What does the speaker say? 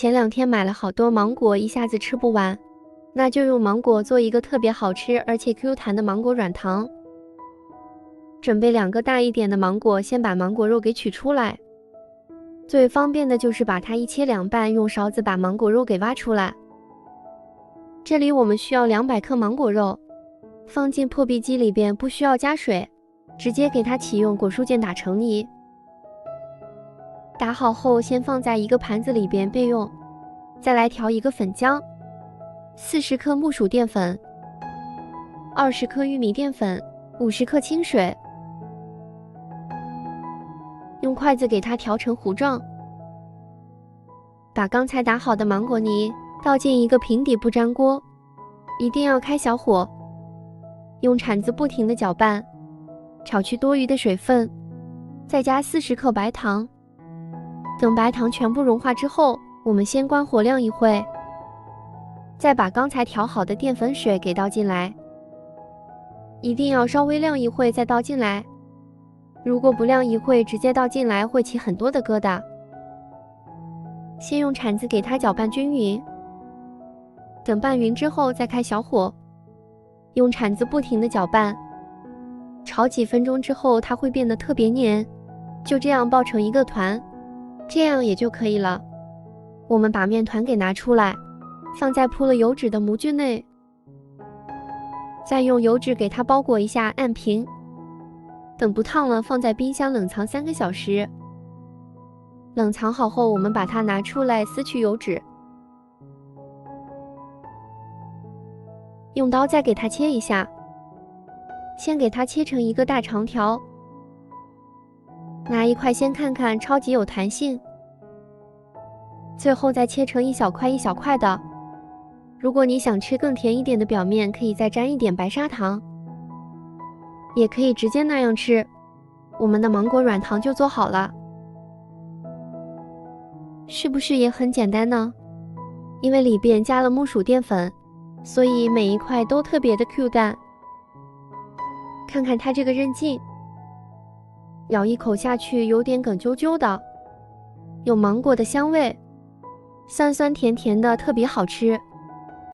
前2天买了好多芒果，一下子吃不完，那就用芒果做一个特别好吃而且 Q 弹的芒果软糖。准备2个大一点的芒果，先把芒果肉给取出来。最方便的就是把它一切2半，用勺子把芒果肉给挖出来。这里我们需要200克芒果肉，放进破壁机里边，不需要加水，直接给它启用果蔬键打成泥。打好后先放在一个盘子里边备用。再来调一个粉浆，40克木薯淀粉，20克玉米淀粉，50克清水。用筷子给它调成糊状。把刚才打好的芒果泥倒进一个平底不粘锅，一定要开小火，用铲子不停地搅拌，炒去多余的水分，再加40克白糖。等白糖全部融化之后，我们先关火晾一会，再把刚才调好的淀粉水给倒进来，一定要稍微晾一会再倒进来。如果不晾一会直接倒进来，会起很多的疙瘩。先用铲子给它搅拌均匀，等拌匀之后再开小火，用铲子不停地搅拌，炒几分钟之后它会变得特别黏，就这样抱成一个团，这样也就可以了。我们把面团给拿出来，放在铺了油纸的模具内，再用油纸给它包裹一下，按平。等不烫了，放在冰箱冷藏3个小时。冷藏好后，我们把它拿出来撕去油脂，用刀再给它切一下，先给它切成一个大长条。拿一块先看看，超级有弹性。最后再切成一小块一小块的。如果你想吃更甜一点的表面，可以再沾一点白砂糖。也可以直接那样吃，我们的芒果软糖就做好了。是不是也很简单呢？因为里边加了木薯淀粉，所以每一块都特别的 Q 弹。看看它这个韧劲，咬一口下去有点梗啾啾的，有芒果的香味，酸酸甜甜的，特别好吃。